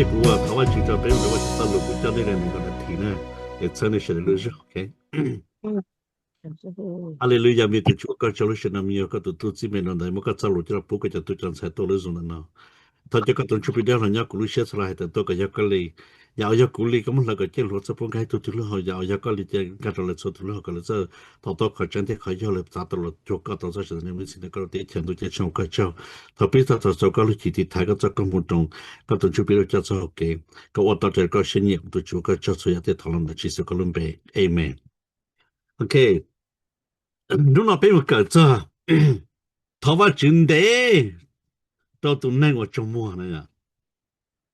结果啊，台湾警察别人我到路不叫那个那个题呢，也真的是的是 OK。阿里路亚面对就个叫了是那么有个都这边的，我个走路就不个就都这样才多了种的呢。他这个都出不掉人家鼓励写出来的，都个要个哩，要鼓励咁那个这路这不该都都了好，要个哩这个到了做都了个了这，到可真的可要了咋到了就个到这是你们现在个的钱都在上个叫，特别是到做个了几天台个这个活动，个都出不了叫做给，个我到这个新年都就个叫做要在讨论的，其实个论呗 ，Amen。OK， 如那边有个这，头发真的。到都那个周末那个，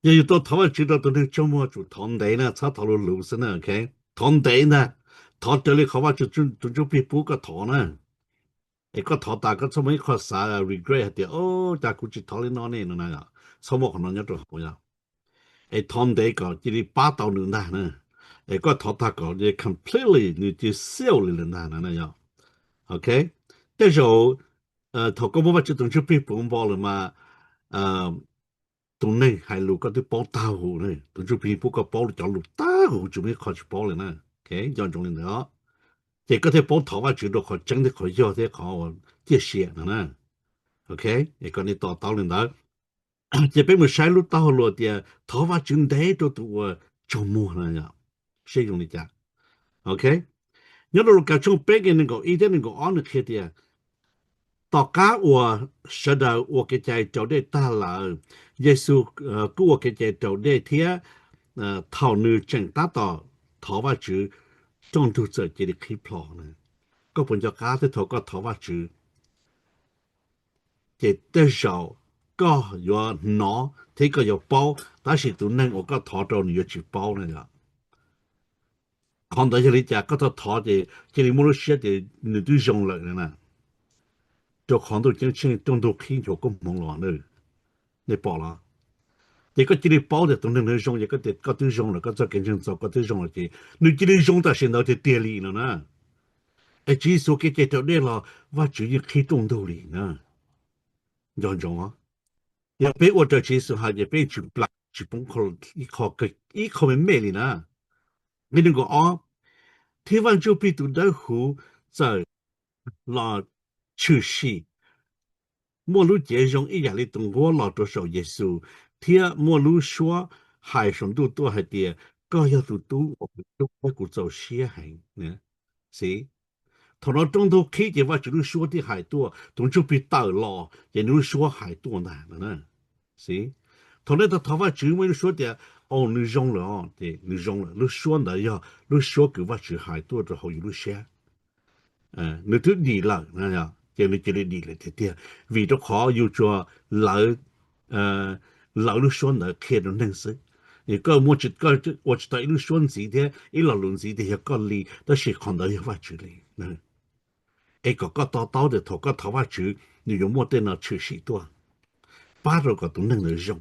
要有到头发知道到那周末做堂地呢，差头路路上呢 ，OK， 堂地呢，堂地里头发就被补个头呢，一个头大个怎么一块啥 regret 的哦，但估计头里哪年了那个，什么可能要做好呀？哎，堂地个这里8到年呢，一个头大个你 completely 你就笑了那样 ，OK， 但是头个我就东西被补包了嘛，ตรงนี้ให้ลูกก็ได้ป้อตาหูเลยตรงจุดพีพวกก็ป้อจะลูกตาหูจุดไม่ขอจะป้อเลยนะโอเคย้อนตรงนี้เนาะแต่ก็ที่ป้อถาวาจุดเราขอจังได้ขอยอดได้ขอเจี๊ยเสียนะโอเคไอ้ก็นี่ต่อเลยนะจะเป็นมือใช้ลูกตาหูเดียถาวาจุดได้ตัวจมูกนะเนี่ยใช่ตรงนี้จ้ะโอเคย้อนเราการช่วงเป๊กนึงก็อีเดนนึงก็อ่อนแค่เดียต่อกาอัวสะดาอัวกระจายเจ้าได้ตาหลาเยซูกูอัวกระจายเจ้าได้เทียเท่านือจังตาต่อถอว่าจือจงดูเจอจะได้คลิปพลอนะก็ผลจะกาที่ถอก็ถอว่าจือจะได้เจ้าก็有หนอที่ก็有包但是ตัวนั้น我ก็ถอ到你要去包那个看到这里家ก็ถอ的这里没有写的你都用了呢就看到真正中到偏就咁忙乱了你包啦你个这里包的东西能用，一个的个都用了，个做更正做个都用了的，你这里用到现在的店里了呢？哎，至少给这条路了，我就要开动到里呢，用啊！要被我这其实还也被去不去崩溃了，一考没美里呢？你那个啊，台湾就被读到后在那出事。莫路接用一样的东国老多少耶稣，贴莫路说海上多还的，高要都我们都不顾走些海呢，是。头脑中途开的话，就说的海多，东就被打了，也能说海多难了呢，是。头脑的头发只为说的，哦，你用了哦，对，你用了，你说那样，你说给我去海多之后有些，你都离了那样。这里离了的，为了好有做老的说呢，看到认识，一个我知道一路说字的，一路论字的一个理，但是看到一发距离，一个到的头个头发距，你用莫在那出许多，把这个都能用，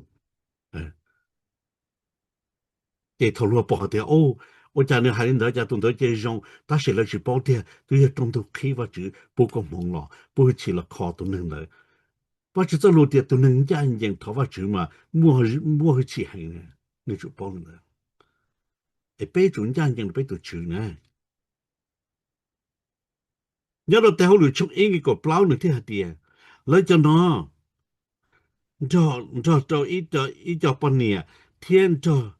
这头路不好的哦。我讲你还人家懂得这用，但是了去包的，都要懂得开发就不过忙了，不会去了考都能了。把这这路的都能眼睛头发直嘛，摸起很呢，你就包了。哎，背住眼睛背到直呢，要到最后你从一个包呢ที่หัดเดียแล้วจะนอจะ一叫半年天着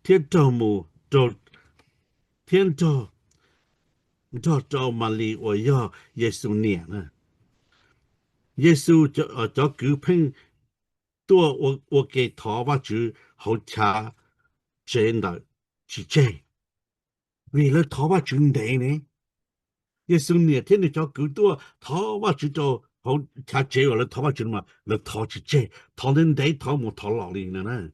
天着母着天着มาลี我要耶稣年呢，耶稣จะกูเพ่งตัว我给头发直好查真的是这。为了头发真的呢，耶稣年天的叫够多，头发知道好他这了头发真嘛，那头是这，头能得头冇头老里呢，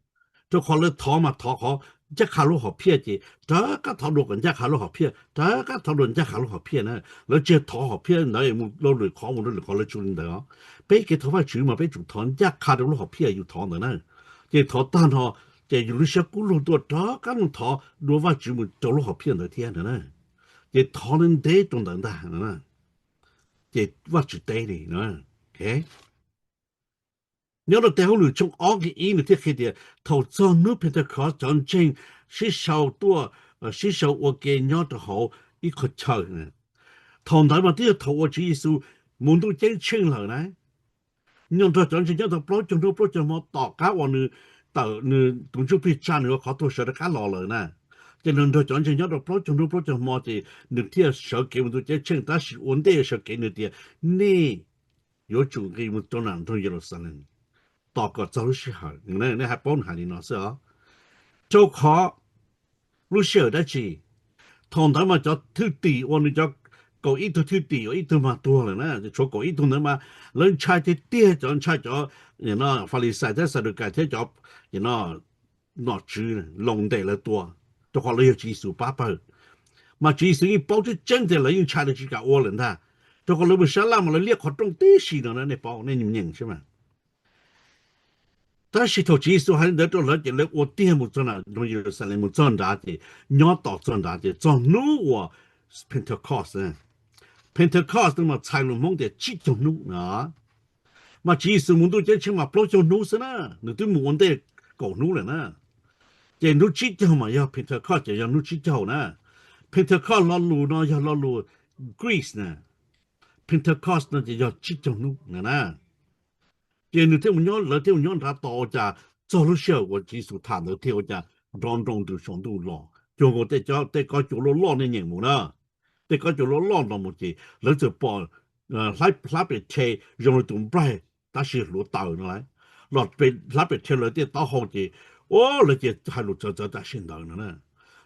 就看了头嘛头好，这卡路好骗的，这个头路人家卡路好骗，这个头路人家卡路好骗呢，那这头好骗，那也冇老来考冇来考了就领的啊，被给头发真嘛，被主头人家卡路好骗有头的呢，这头单头。这有些古路多，这个头罗瓦只么走路好骗的天的呢？这头人得懂得呢，这我只得的呢，OK？你要带好了从奥嘅伊呢啲佢哋头做呢片的考战争是少多是少我嘅鸟的好一个操呢同台嘛啲头我只是门都真清了呢你到战争到不中都不怎么打家我呢到呢动作比战呢考多少的家老了呢就能到战争到不中都不怎么的你啲少给我都真清但是问题是给你啲你有种给我都难都有了啥呢ต่อก็จะรู้สึกหายในฮับป้อนหายนี่เนาะสิอ๋อเจ้าขอรู้สึกได้จีทองนั้นมาจะทื่อตีวันนี้จะก่ออีตัวทื่อตีอีตัวมาตัวเลยนะจะโชว์ก่ออีตัวนั้นมาเรื่องชายที่เตี้ยจนชายจะอย่างน่ะฟาริสัยที่สะดุดกันที่จะอย่างน่ะนอจื้อลงได้ละตัวตัวเขาเลยจีสุป้าเปิดมาจีสุอีป้อจะเจ๊งแต่เลยยังชายที่จีกับอ้วนเลยนะตัวเขาเลยไม่ใช่ละมันเลยเรียกเขาตรงตีสีเนาะในป้อในนิ่มๆใช่ไหม但是头基础还得到了解了，我点不做了，农业上来么长大的，鸟到长大的，长路我 Pentecost 嘛，才能梦的几种路啊，嘛基础我都讲起嘛，不种路是呢，你都没得搞路了呢，这路几条嘛要 Pentecost 就要路几条呢 ，Pentecost 老路呢要老路 Greece 呢 ，Pentecost 呢就要几种路呢。这你听我讲，那听我讲他到家做了效果，技术他都听我讲，当中都上都老，就我在家在搞做了老的人物啦，在搞做了老那么子，那就把那边车用了东北，但是路到来，那边车了的到好的，哦，那就还路走在现到了呢。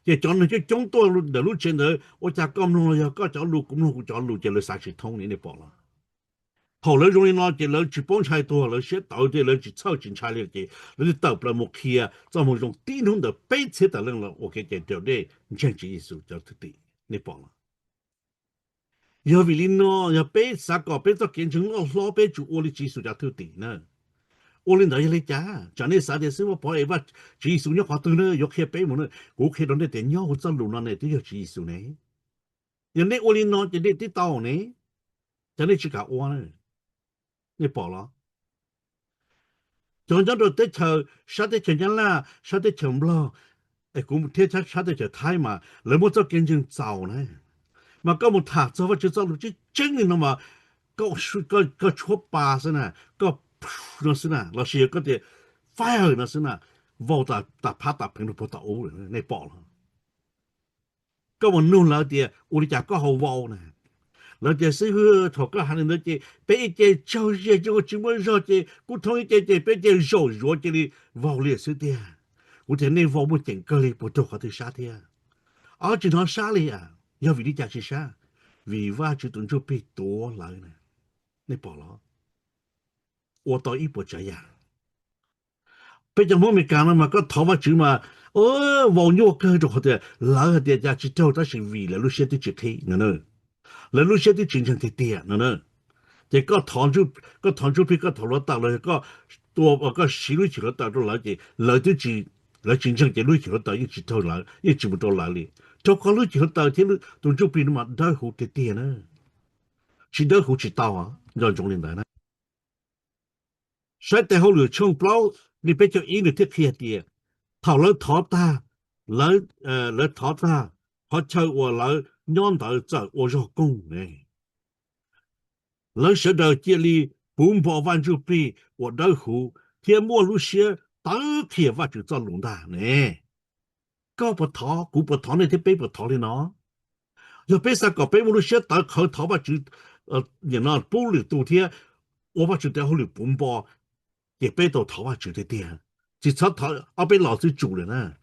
这讲呢，就讲多路的路前头，我家咁弄了要搞条路，咁弄条路就来三十通你的包了。后来容易拿的人去帮菜多了，些到的人去炒进菜里的，那就到不了木去啊，咱们用低通的背车的人了，我给讲掉的，你讲这意思叫对，你帮了。要为你呢，要背啥个背到变成老背住我的技术叫对的呢。我领导要来讲，讲那啥的是我把一把技术要花多呢，要开背么呢？我开到那电脑或者路上呢都要技术呢。人家我领导就得到呢，讲那去搞我呢。你保了，讲讲到得头，啥得讲讲啦，啥得讲不了，哎，我天才啥得讲太嘛，那么早跟人早呢，嘛搞么他早就早了，就真的那么搞出搞出巴是呢，搞那是呢，老师个的 fire 那是呢，往打怕打平都不到欧了，你保了，搞么弄了的，我的家搞好wow呢。那这是个他个还能那些被这教育这个怎么说的，不同一点被这教育这里忘了是的，我在那忘不定个里不多好的啥的，而经常啥了呀？要为你家去啥？为娃就等就被多来呢，你保了，我到一步这样，被这莫没干了嘛，个头发就嘛，哦，忘了个就好的，老的家去找他是为了路线的去开，呢。แล้วรู้เชื่อที่จริงจังเตี้ยๆนั่นน่ะแต่ก็ถอนจุพี่ก็ถอนตาเลยก็ตัวก็สีลุยฉีดตาตัวหลายจีเลยที่จีแล้วจริงจังจะลุยฉีดตายิ่งจีเท่าไหร่ยิ่งจีบตัวหลายเลยถ้าเขาลุยฉีดตาที่ตัวจุพี่มันได้หูเตี้ยๆนะฉีดได้หูฉีดตาอ่ะย้อนจงเรียนได้นะใช้แต่เขาเหลือช่องเปล่านี่เป็นเจ้าอีหรือที่เทียเตี้ยถอนแล้วถอตาแล้วถอตาพอเช่าว่าแล้วย้อน到在我说公呢，人学到这里不跑完就比我的湖天末路些当天我就做龙大呢，搞不逃，顾不逃那天背不逃的呢，要背啥搞背我路些当靠逃吧就你那不里多天，我把就在后里不跑，也背到逃吧就的点，只操逃啊被老子煮了呢，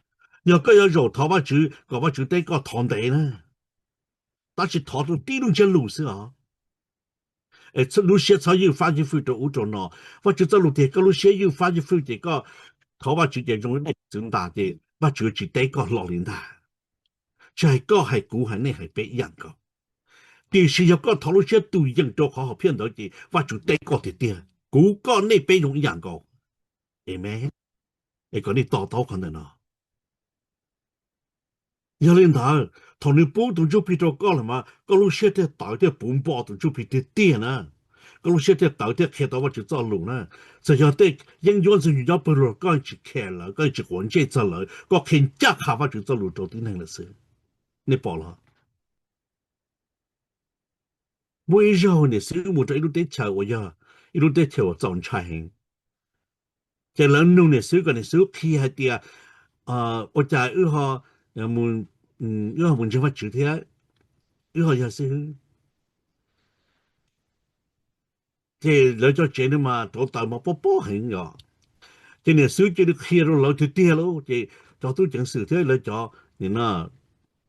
要个要肉逃吧就搞吧就得搞糖袋呢。但是逃到地龙间路是啊，哎，这路线才有发现非的乌种呢，我就这路的个路线有发现非的个，头发直接用来增大的，我就只带个老领导，就系个系股系呢系不一样个，第时有个头路线都一样都好好骗到的，我就带个的点，股个呢不用一样个，哎咩？哎个你多可能呢？有领导，同你报道就比较高了嘛，高路线的大的本报道就比较低呢。ก็รู้เชื่อเต่าที่แค่ตัวว่าจะจ้าลุงนะจะ要对应用是要不了刚去看了刚去关键做了ก็เห็นจักหาว่าจะจ้าลุงตัวที่นั่นละสินี่ปอละไม่ยาวเนี่ยสิหมดไอ้ลูกเด็กชายว่าอย่าไอ้ลูกเด็กชายว่าจอนชายแต่แล้วนู่นเนี่ยซื้อกันเนี่ยซื้อขี้ให้เดีย我在二号门二号门前发酒店二号也是这来咗这呢嘛到大嘛波很呀这呢手机的开了老就跌了这找都正是这来找你那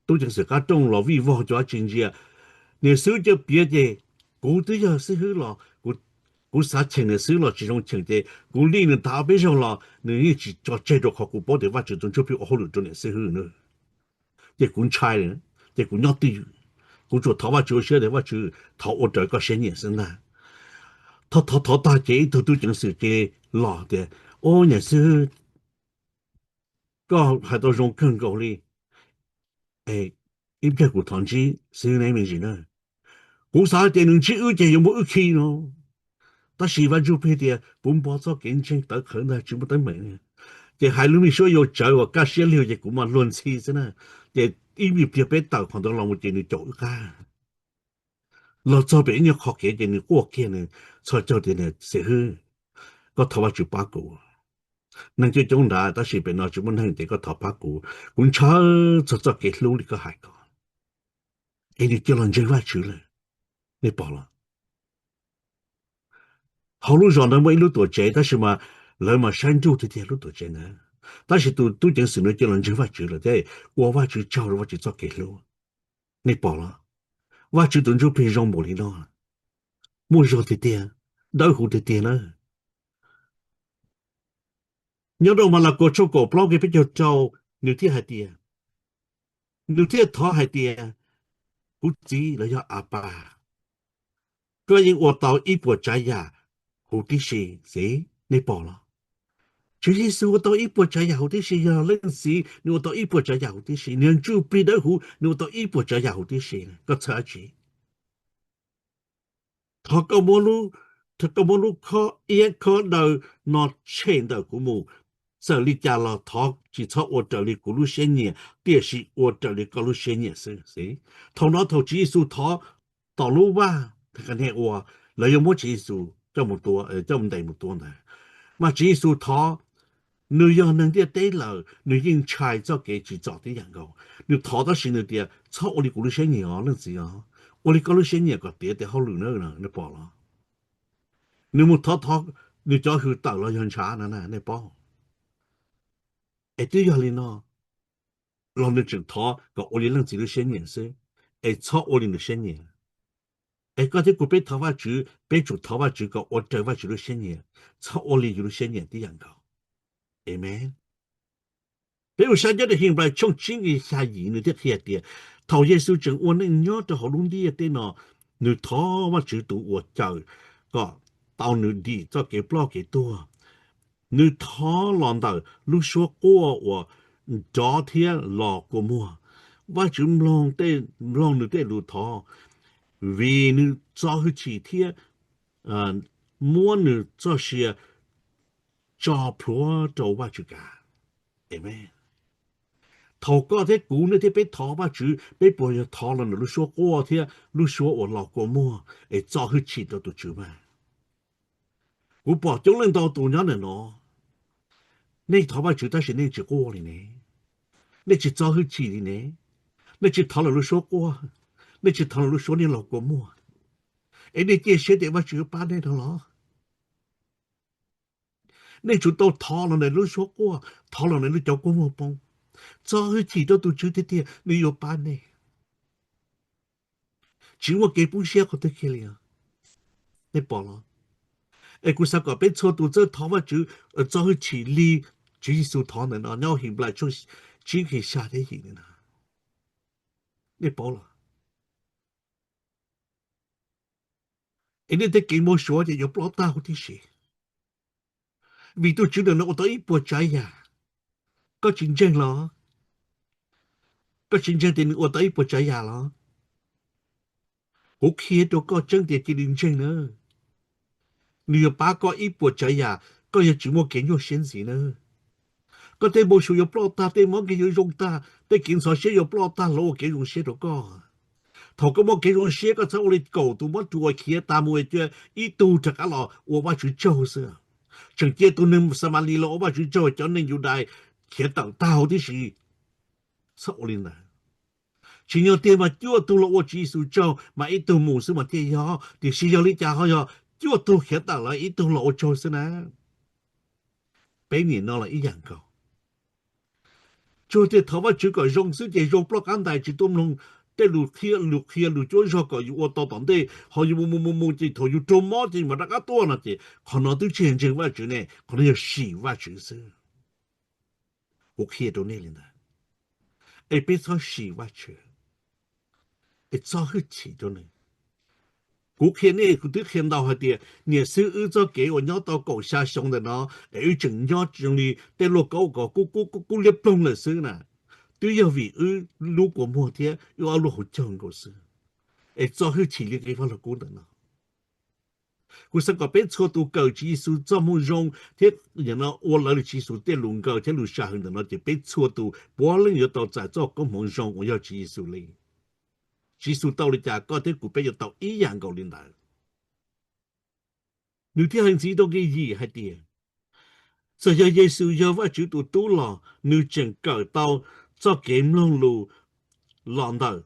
都正是个中了微博找经济你手机别的古都要是好了古啥情的手了这种情的古理呢大背上了你一直找这着考古包的话这种就比好了种的是好呢这古差呢这古要对古做头发就些的话就头我这个些年生呢他大姐都正是这老的哦也是个还多种更高哩哎一片古堂机是哪名人呢古啥电能去二姐有没有去呢但是完就别的本包做gen情得可能全部都没这还里面说有教我干些了也古嘛乱气是呢这因为别别到看到让我这里走干老早别人考给这里过给呢才叫的呢是很个头发就八个能就种大但是别那就不能这个头发股我查做给路里个海个哎你叫人这外去了你饱了好路上的没路多窄但是嘛来嘛山州的路多窄呢但是都讲是呢叫人这外去了对我外去叫我就做给路你饱了外去等就被让莫里了莫说的点老虎的点了nhớ đâu mà là cô cho cô blog cái bây giờ trâu nếu thiết hai tia nếu thiết thọ hai tia cú chỉ là do à bà cái những ô tàu ít bộ trái ya hồ tí gì nè bỏ了只是我到一波trái ya hồ tí gì ya lên gì nếu到一波trái ya hồ tí gì nếu chú bị đỡ hồ nếu到一波trái ya hồ tí gì có sợ gì thọ cái mô lu thọ cái mô lu khó yên khó đầu nó trên đầu của mù这里家了他只操我这里咕噜些年电视我这里咕噜些年是谁头脑头技术他道路吧他看见我来有么技术这么多这么多呢嘛技术他你要能的对了你应拆这给去找的样个你他到心里的操我的咕噜些年啊那是啊我的咕噜些年个别的好路呢你报了你么他你就去到了人查呢你报哎，对呀，哩喏，让你正他个屋里人只有些年生，哎，操屋里的些年，哎，刚才古被头发猪，被猪头发猪个我头发猪的些年，操屋里有些年的样个，amen。比如山家的行为，从今日下雨你的天的，头耶稣正我那鸟的好弄的的喏，你头发猪都我教个到你的，这给不了给多。你他浪到你说过我昨天落过么我就浪的浪你的路他为你早去几天么你这些找破找我去干对没头个在古那天被逃吧住被别人逃了你说过天你说我落过么哎早去几都住嘛我把中人到多年了喏你逃吧住但是你只过了呢你只早去几的呢你只逃了你说过你只逃了你说你落过么哎你这些的我只有8年的了你就到逃了你说过逃了你叫过么帮早去几都住的你有8年只我给不些个的去了你报了哎กูสักก็เป็นโชตุเจอท้อว่าจื้อเจ้าฉีลีจื้อสุท้อนั่นเนาะเนาะหิบลายช่วชี้ขีชาได้หินนะนี่ปอละไอ้นี่ได้กินโมชัวจะยกปลอตาหุ่นที่สิvì tôi chịu đựng nó tới bùa trái à có chiến tranh lo có chiến tranh thì nó tới bùa trái à lo cũng khi tôi có chân thì chiến tranh nữa 你要把个一波这呀，个要怎么给有现实呢？个对无需要不大，对冇给有用大，对警察些要不大，老给用些到个。头个冇给用些个，在我哋狗都冇做起，大冇嘅一度这个咯，我把去做是。整天都能什么里了，我把去做，叫能有来，起等到的是，操你呢！只要对嘛，就到了我技术做，嘛一度冇什么对呀，第需要你家好呀，就到起等了，一度了我做是呢，俾你拿了一样个。做啲头发只个用时嘅用不简单，只都弄啲路做咗个，我到当地可以冇只头要做乜嘢，嘛大家多啦啲，可能都真正话住呢，可能要洗话住先，我看到呢呢，诶，别说洗话住，诶，早去起咗呢。我看呢，佢都看到下啲，你手二咗幾個鳥到高下上的呢，誒，正鳥將你帶落高個，咕裂崩了先呢。都要為如果某天要落好將個事，誒，早去起嚟嘅話就估得啦。佢成個邊錯到舊技術怎麼用？啲人啊，我來嘅技術啲龍舊，啲路下去的呢，就邊錯到，無論要到在做咁樣用，我要技術嚟，技術到你家嗰啲股票要到一樣個年代。你啲人知道嘅嘢係點？所以耶穌要話主到到了，你正搞到做劍龍路浪到，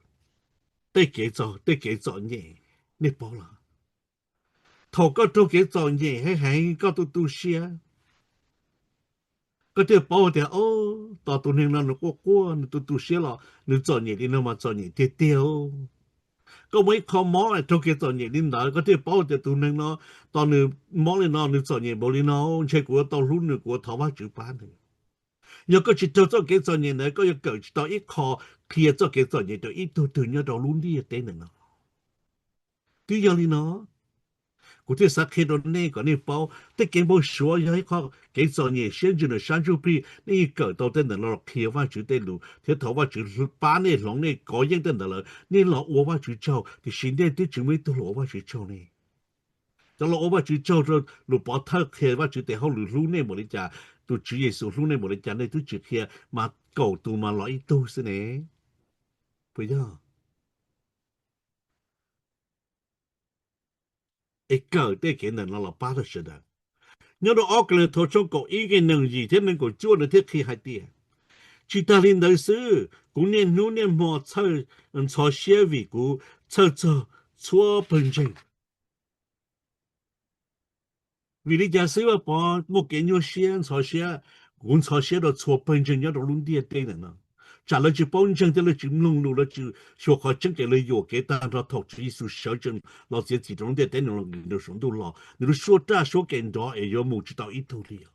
得幾做嘢，你保啦。頭個都幾做嘢，係個都寫，個啲保嘅哦，到到你那過，你都寫啦，你做嘢你那麼做嘢跌掉。ก็ไม่ขอมอไอ้ทุกข์ตอนนี้ลินดาก็ที่ป้อจะตัวนึงเนาะตอนนึงมอเลยเนาะนึกตอนนี้บ่ลิเนาะใช่กูตอนรุ่นนึงกูทว่าจุบ้านนึงยังก็จิตตัวเกตอนนี้เนี่ยก็ยังเกิดต่ออีกคอเคลียร์ตัวเกตอนนี้ตัวอีตัวเนี่ยตัวรุ่นที่เต้นเนาะที่ยังลิเนาะกูที่สักเหตุนี้ก็นี่ป้อที่เก่งบ่ชัวยังให้เขาเกตอนนี้เช่นจุด30ปีนี่เกิดตัวเต้นเนาะเคลียร์ว่าจุดเต้นรู้ที่ทว่าจุดป้าเนี่ยหลงเนี่ยก็ยังเต้นเนาะนี่เราว่าว่าจุดเจ้าที่สิ่งที่ที่จึงไม่ตัวเราว่าจุดเจ้านี่就攞我住做咗六百偷嘅話住地好路路呢冇你家，都主耶穌路呢冇你家呢都住嘅，嘛高度嘛攞一度先呢，不要，一個對嘅人攞八的是的，你到屋企頭上個一個能力，他能夠做的啲佢係啲，其他人都是，古年路年冇錯，錯些為故，錯本身。vì lý giả sử bỏ một cái nhiều xe cho xe cũng cho xe đó cho bên trên nhau đó luôn đi tên nữa trả lời chỉ bên trên thì là chỉ lùng lù là chỉ số khó chân cái lời dụ cái ta đó thuộc chỉ số sở chân nó sẽ chỉ trong tên nó nó sống đâu lo nó số ta số cái đó ấy có một chỉ đạo ít thôi liền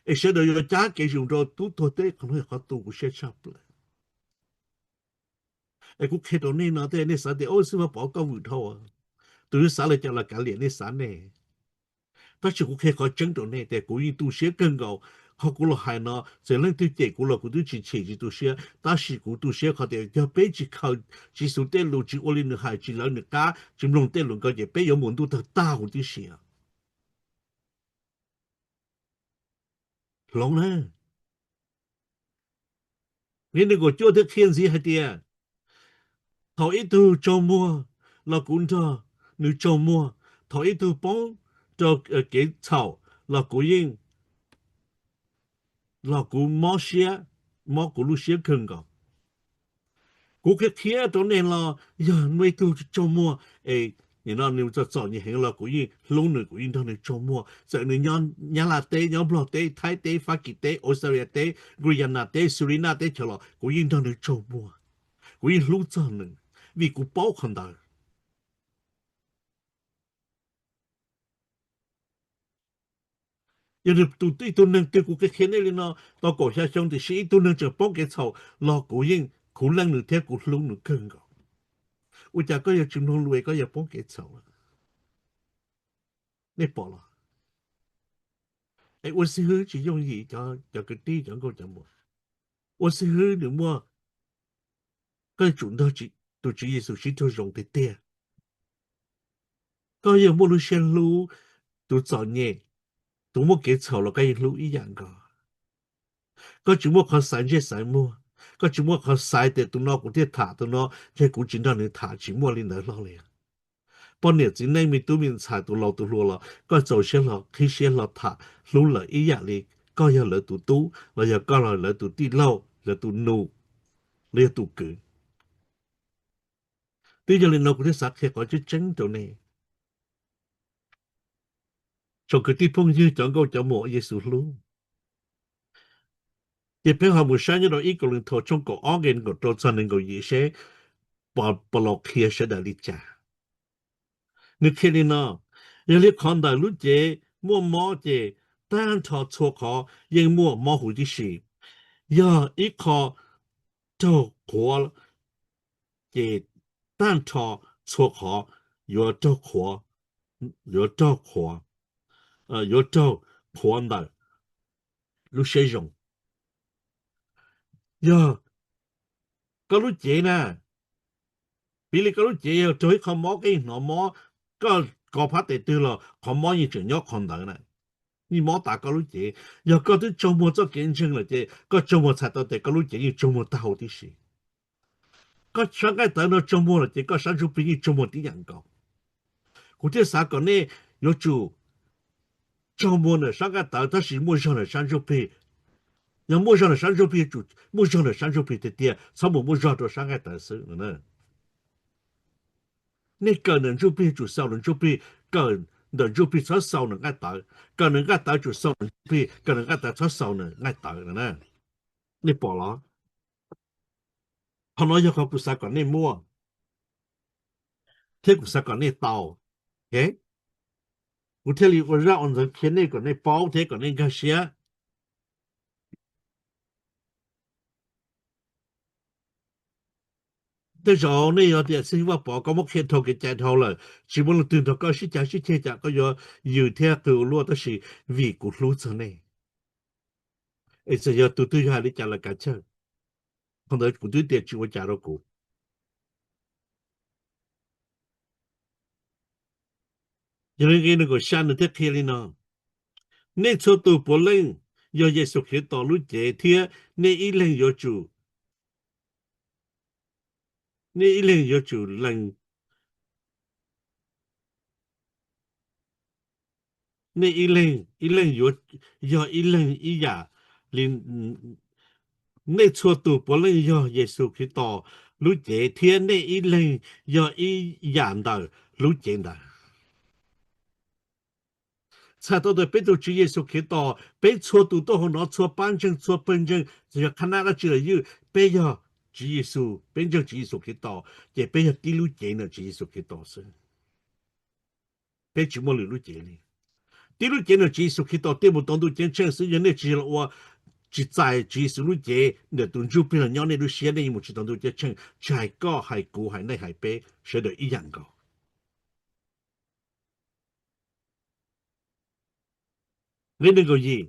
ấy sẽ được giá cái dùng đó tu thôi thế không phải họ tu cũng sẽ chấp lại ấy cũng khi đó nên nó thế nên sao thì ôi sao mà bỏ câu vụ thôi từ sáng lại cho là cả liền nên sáng này但是我看เขา整到呢，แต่กูยิ่งตัวเสีย更高，เขากูเราหายเนาะ这人对这กูเรากู都去切去ตัวเสีย，但是กูตัวเสียเขา哋要俾只靠只数啲路只我哋你係只兩你家，只弄啲路個嘢俾有門都得大啲事啊，弄呢，你那個做的天時係點？頭一度周末，老公他你周末頭一度幫就給草，老公應。老古冇寫，冇古路寫更高。กูแค่เทียตัวนี้ละอย่าไม่ตัวจมัวเอ้ยนั่นนี่จะสอนยังเห็นละกูยิ่งลงหนึ่งกูยิ่งตอนนี้จมัวจากนี้ย้อนลาเตย้อนบล็อกเตไทยเตฟากิเตออสเตรเลียเตกรียนาเตสุรินาเตเฉลกูยิ่งตอนนี้จมัวกูยิ่งรู้จักหนึ่งวิกูเป้าคนใดยังตัวหนึ่งตัวกูแค่เห็นเลยเนาะตอนก่อนชาชงที่สี่ตัวหนึ่งจะป้องกันเขารอกูยิ่งกูเล่นหนึ่งเทียกูลงหนึ่งเกินก็อุจจาก็ยังจุนทงรวยก็ยังป้องกันเขานี่ปอละ哎，我是喝只用意叫个地讲个怎么？我是喝你么？个准到只都只耶稣是都用的的， ก็ยังบ่รู้เช่นรู้ตัวจอเนี่ยตัวบ่เก吵了ก็ยังรู้อีหยังก็จุบ่เขาใส่เจใส่มัวก็จุบ่เขาใส่แต่ตัวนอกกูที่ถาตัวนอกแค่กูจินดานี่ถาจิมัวลินได้รอเลยปอเนี่ยจินในมีตัวมีฉายตัวเราตัวรัวละก็走些了去些了ถารู้了อีหยังเลยก็อย่าเหลือตัวตู้แล้วอย่าก็เหลือตัวที่เล่าเหลือตัวนูเหลือตัวเกินที่จะเรียนเรากูที่สักแค่ก็จะจังตัวนี้从个地方去讲到就冇耶稣路，也偏好冇生到一个人头从个安人个到才能够一些把落去些的理解。你看你呢，有你看到路节莫毛节单朝错考，因莫模糊的事，要一考就过节单朝错考，要就过，要就过。有到看到路些用呀ก็รู้เจนะปีนี้ก็รู้เจจะให้เขาหมอกินหนอหมอก็พัดแต่ตัวละเขาหมอยังจะยกคนดังนะนี่หมอตาก็รู้เจอยากก็ที่周末做见证了เจก็周末才到แต่ก็รู้เจยัง周末到的事ก็上个等到周末了เจก็上周ปีนี้周末的样高กูที่สากลเนี่ย有主周末呢上个等他是陌上的上周ปี要陌上的上周ปี主陌上的上周ปี的爹他们陌上到上个等时了呢你个人就比就少人就比个人就比他少人爱打个人爱打就少人比个人爱打他少人爱打了呢你bỏ了他nói choเขากุศลก่อนนี่มั่วเทกุศลก่อนนี่เตาเฮ้กูเทลีว่าเราอันจะเขียนนี่ก่อนนี่เป้าเทก่อนนี่ก็เสียแต่เราเนี่ยเดี๋ยวสิว่าปอก็ไม่เขียนทอกับใจเท่าเลยชีวิตเราตื่นตัวก็ชิจาชิเทจากก็อยู่เท่าตัวรู้แต่สิวิกุรู้ซะเนี่ยไอ้เสียตัวตัวหาลิจาละกันเช่นคนเดียวกูตัวเดียวชีวิตจารกูยังไงนี่ก็ฉันเนี่ยเทียลินะนี่ชอบตัวปอลิงยอเยสุขิตต่อรู้เจเทียนี่อีเล่งยอจูนี่อีเล่งยอจูเล่งนี่อีเล่งยออีเล่งอีหยาลินนี่ชอบตัวปอลิงยอเยสุขิตต่อรู้เจเทียนี่อีเล่งยออีหยานดารู้เจนดา才到的被主主耶稣基督被错读到后拿错板正错本正只要看那个只有被要主耶稣变成主耶稣基督也被要第六节呢主耶稣基督是被主么六节呢第六节呢主耶稣基督对不当都讲真是人的只了我只在主耶稣六节那顿就变了鸟那都写的mu只当都讲真还高还高还内还被写的一样高你那个嘢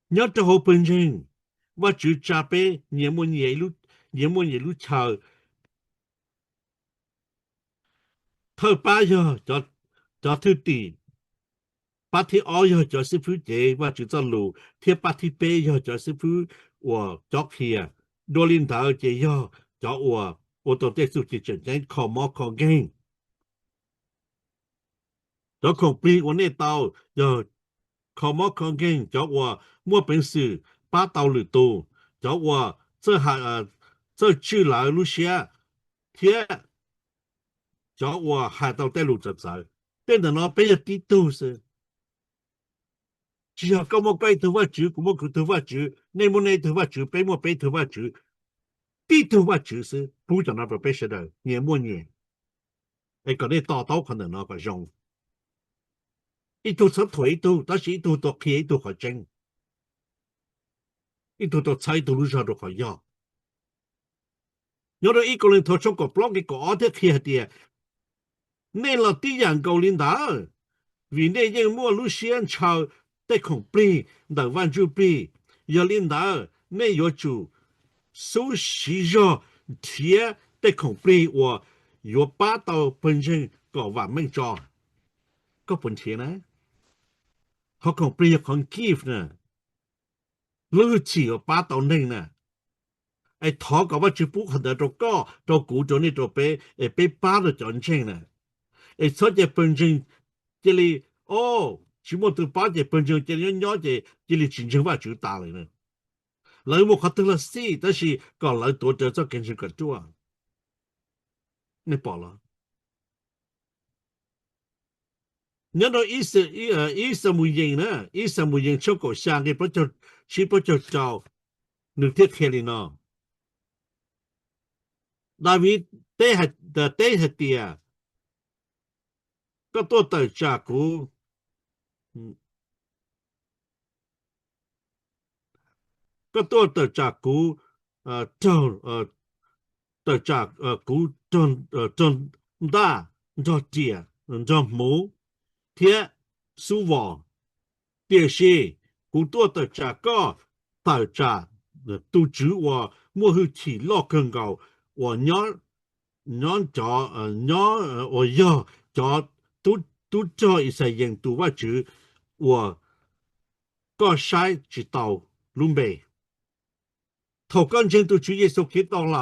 nhớ cho hồ bình trình và chữ trà bê nhiều môn nhảy lúc chờ thơ ba giờ cho thư tỷ ba thi ó giờ cho sư phụ chế và chữ cho lù thiết ba thi bê giờ cho sư phụ của cho kia đô linh thảo chế giờ cho của tổ tế sư chỉ chân chân khó mò khó ghen cho không bị của nê tàu giờ khó mò khó ghen cho mua bình sự ba tàu lử tù cho这去来路线贴叫我还到带路走走变得那边的都是只要咁么该头发住咁么佢头发住你冇你头发住俾我俾头发住啲头发住是不就那边俾识得年末年你嗰啲大刀可能那个用一度出腿度但是一度到企一度好正一度到踩到路上都好要有的一个人头出个 blog 嘅嗰啲企啲你落啲人夠領導vì你ยังมั่วรู้เสียนชาวได้ของปรีดังวันจูปรีอย่า領導你有主蘇西咗貼ได้ของปรีว่า有巴到本身个话没着个本钱呢เขาของเปรียของกีฟนะลือฉี่ป้าตอนนึงนะไอ้ทอกับว่าจิปุขันเดตัวก็ตัวกูตัวนี้ตัวไปป้าตัวจอนเช่งนะไอ้สดจะเป็นจริงจะเลยโอ้ชิมตัวป้าจะเป็นจริงจะเลยย้อนจะเลยจริงๆว่าจุดตาเลยนะเลยมันเขาตัวละสิแต่是ก็เลยตัวเจอจะกินชิกันตัวไม่พอละเนี่ยเราอีสมุยงนะอีสมุยงชอบก่อสร้างให้พระเจ้าชีพระเจ้าเจ้าหนึ่งเทียบเทียนเนาะดาวิดเตะเตียก็ตัวเต่าจากกูก็ตัวเต่าจากกูเจ้าเต่าจากกูจนได้จอเจียจอหมูเทียสุวอเตียชีกูตัวเต่าจากก็เต่าจากตูจือว่ามั่วหือที่ลอกเกินเก่าว่าย้อนจอย้อนว่าย่อจอ都这一些人都ว่าจือว่าก็ใช้จิตเอาลุมเบ头干净都主耶稣基督来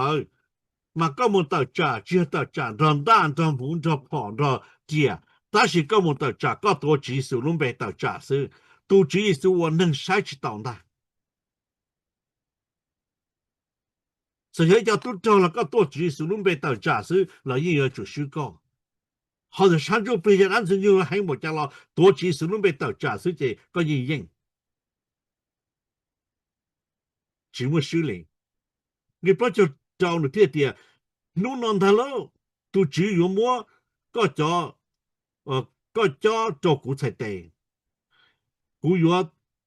嘛ก็มันต่อจากเชื่อต่อจากรอนด้านรอนหมุนรอนผ่อนรอนเจียแต่是ก็มันต่อจากก็ตัวจิสุลุมเบต่อจากซึ่งตัวจิสุว่า能ใช้จิตเอาได้所以叫都找了个多จิสุลุมเบต่อจากซึ่งเรายิ่ง要จุด虚高好的山州被人安成就还没讲了多จิสุลุมเบต่อจากซึ่ง这ก็ยิ่งยิ่งจิม修灵你不就找了这点นู่นนอนทะเลตูจืออยู่มัวก็ก็จอกูใส่เตกูอยู่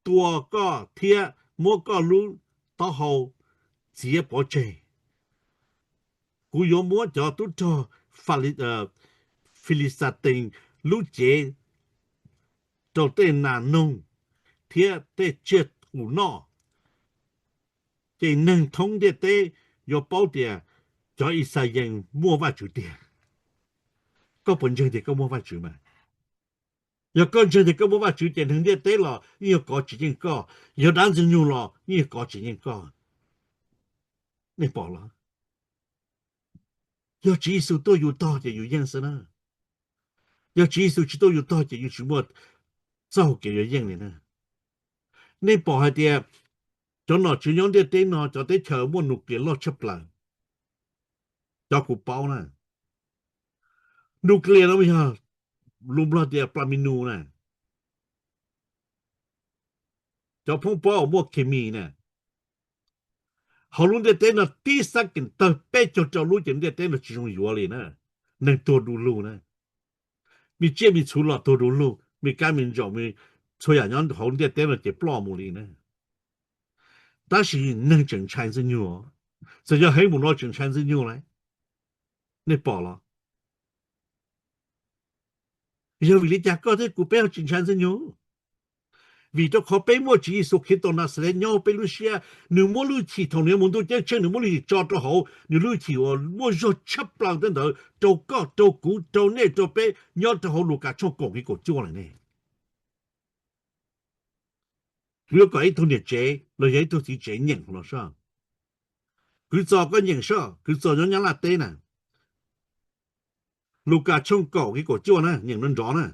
ตัวก็เทียมัวก็รู้ต่อเขาเสียปอเจกูอยู่มัวจอตุจอฟิลิสตินรู้เจจอเตนานงเทียเตเจ็ดหูนอเจนึงทงเดเตอยู่เป้าเดียจออิสราเอลมัวว่าจุดเดียก็本身的ก็มัวว่าจุดมา要跟着的根本把酒店停电对了，你要搞几件搞，要男人用了，你要搞几件搞，你饱了。要技术都有道的有认识呢，要技术都有道的有什么造给有认的呢？你饱还的，就拿就用的电脑就得条目录给落出来，要กู包呢，录给了没有？录不了的ปลามินูนะจะพงป้อมัวเคมีนะเขารู้ได้เต้นตีสักกินเตอเป๊ะจะรู้จังได้เต้นจิงอยู่เลยนะนั่งตัวดูลูนะมีเจ้ามีชุลตัวดูลูมีการมีจอมีช่วยอย่างนั้นเขาได้เต้นจะปลอมเลยนะ但是能整产生牛这叫黑木老整产生牛来你饱了要为你家搞的股票整产生牛vì cho khó bé mua chỉ số khi tao nói sẽ nhau bé lúc xưa nếu mua lúc chỉ thằng nếu muốn tôi chơi chơi nếu mua lúc cho hậu nếu lúc chỉ mua cho chấp lòng đến đó trâu có trâu cú trâu nè trâu bé nhau cho hậu lúc cả cho cổ cái cổ chua này nè nếu có ấy thôi nè chế rồi ấy tôi thì chế nhận nó sao cứ cho cái nhận sao cứ cho nó là tên nè lúc cả trong cổ cái cổ chua nè nhận nó rõ nè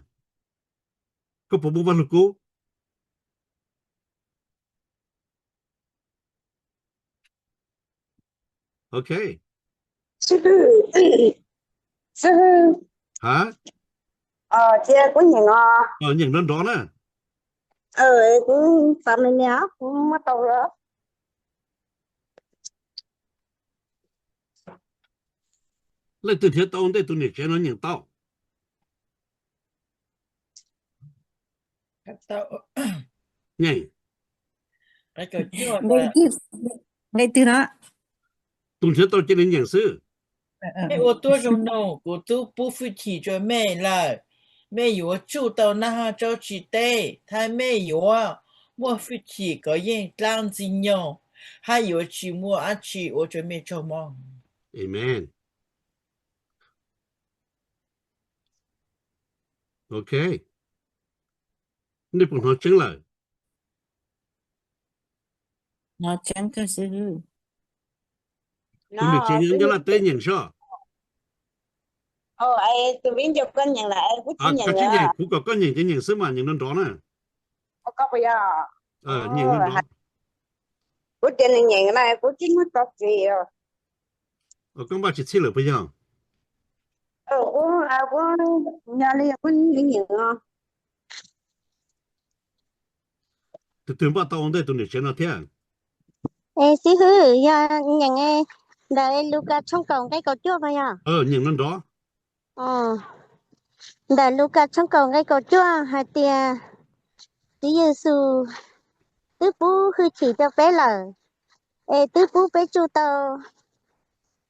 có bộ văn lúc cú OK 是hả 这个人nhận nó rõ nè cũng phạm mình nhá cũng mất đầu rồi lấy từ thiệt tao để tụi này chế nó nhận tao nhảy cái cái chưa ngay từ đó tụi thiệt tao chế đến nhận sư 哎，我多种弄，我都不会提着妹了，妹有住到那哈周去的，他没有啊，我会提个人当金用，还有去摸啊去，我准备做梦。 Amen OK 你本好真了我讲个是tu ni chen yang la te nyang sha ai tôi biết cho con nhận lại của a chị ka nhận chi nữa nyang ku ka nyang chen nyang se ma nyang nan do na có bây giờ nyang nan do của chị nhận lại của chị mất có gì con ba chi chi le ba yang của nhà đi của nhận tu ba ta on de tu ni chen na te Ê, xí hư, ya nhận ê, đời Luca trong cổng cái cầu chua mà ya. nyang nan do Đời Luca trong cổng cái cầu chua, hai tia, tí Giêsu, tứ bú hư chỉ cho bé lờ. Ê, tứ bú bé chu tàu,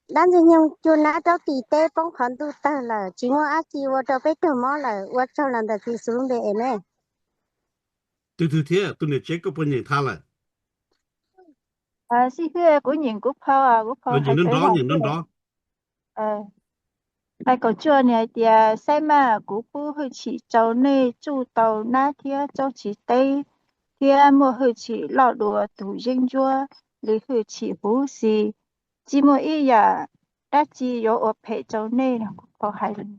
đàn dân nhung chu ná cho tỷ tê bóng khoản tu tờ lờ, chỉ ngô á chi vô cho bé trở mó lờ, vô cho lần đời thì xuống bê em ê. tu te tu ni che ko pa nyang tha la xí hư của nhìn của phao nyang nan do hai cầu chua này thì sai mà của bố hơi chỉ cháu này chủ tàu na thì cháu chỉ tây thì mua hơi chỉ lọ đùa tủ riêng chua lấy hơi chỉ bố gì chỉ mua ý ya đã chỉ có ở phải cháu này là có hai lần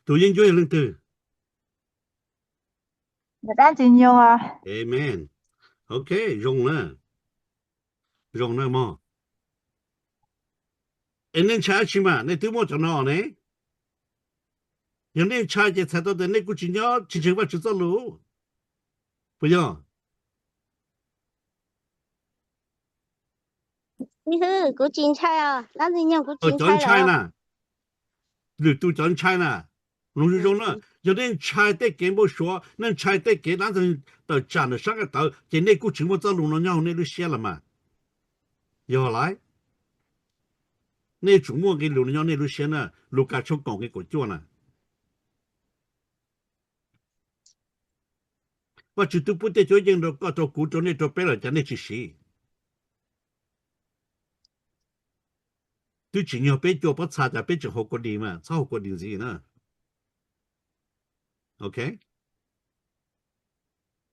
tu yin jo yang tu đã chỉ nhiều amen OK rong na mo en nen cha chi ma ne tu mo cha no ne yang ne cha je cha do de ne ku chi nya chi chi ba chi zo lu bu ya Xí hư, của chín trai à, đàn dân nhung của chín John trai lờ. China 你都 John China 龙是中呢有点差的给不说能差的给那种到站的上个到今天过情况走路了然后那都写了嘛要来那周末给路了那都写呢路家出讲给个做呢我就都不得就认到个到古中那到白了讲那去写都只要被做不差的被就好过的嘛超过的是呢 OK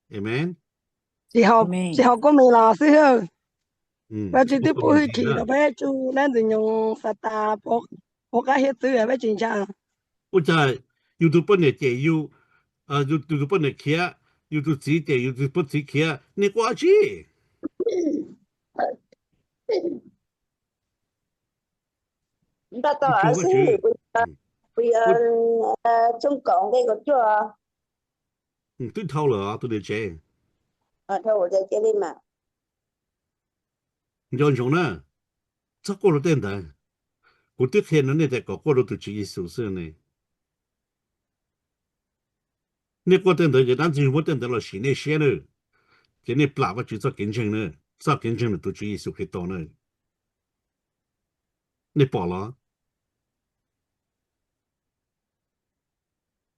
Amen 之後個未啦師兄我只都不會去了呗就那人用實打我家些資源呗正常我在 YouTube 呢解有YouTube 呢開 YouTube 自己 YouTube 自己開你掛住ta tao ở xứ bây giờ trong cộng đây có chưa tôi thâu了tôi được chơi thôi我在这里嘛你讲呢这过了电台我对天人呢在搞过了都自己宿舍呢你过电台就当真我电台了新的些了今天不拉我就做跟前呢做跟前了都自己宿舍到呢你报了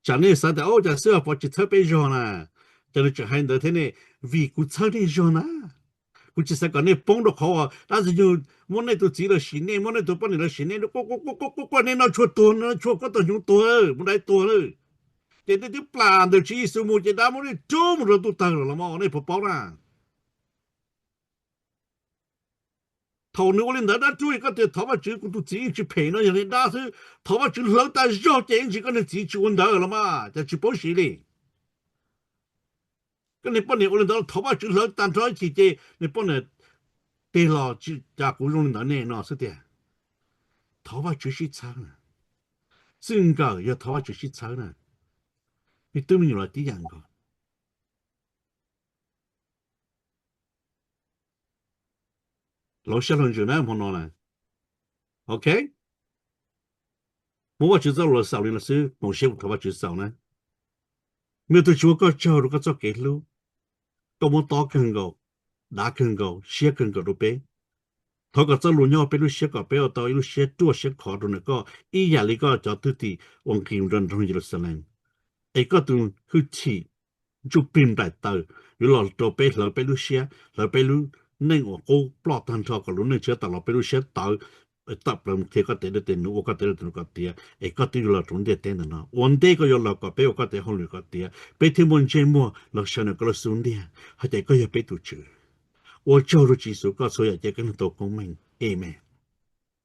讲那啥的哦在社保就特别热呢在那就喊到天呢为กู操的热呢กูจะสักการเนี่ยป้องดอกเขาอ่ะ但是就我那都知了新年我那都把你了新年过年那ชั่วตัวนะชั่วก็ต้องตัวไม่ได้ตัวเลยแต่ที่ปลาเดี๋ยวชีสมุจะได้มันนี่โจมเราตัวตั้งแล้วมั้งนี่พอป้องนะ头你我领导那注意个对头发就กู都自己去配了อย่างนี้那是头发就老大热点起个你自己去问到了嘛再去保险哩个你不能我领导头发就老单出去的你不能对了就加古用的那那是的头发就是长啊身高要头发就是长啊你都没有了第二个老小人就那么弄了 OK 我就知道了少年的时候某些头发就少呢没有对我个叫如果做给路ก็มต่อกันก็ด่ากันก็เสียกันก็รู้ไปถ้าก็จะรู้ย่อไปรู้เสียก็ไปเอาต่อรู้เสียตัวเสียขอดูนะก็อีอย่างนี้ก็จะตุติองค์กิมรันทงยิรสเลนไอ้ก็ตัวคือที่จุปิมได้ต่ออยู่หลอดตัวไปหลอดไปรู้เสียหลอดไปรู้ในหัวกูปลอดทันทอก็รู้ในเชื่อตลอดไปรู้เสียต่อ ตับลำเทก็เตะเตนูก็เตะนูก็เตียก็ตีอยู่ละตรงเดียเตนนะวันเดก็ยอละก็เปก็เตะห้องก็เตียไปที่มันเจมัวลักษณะก็ละสุนเดียหายใจก็อย่าไปตุชื่อ我叫了几首歌，所以这跟都公民，阿门。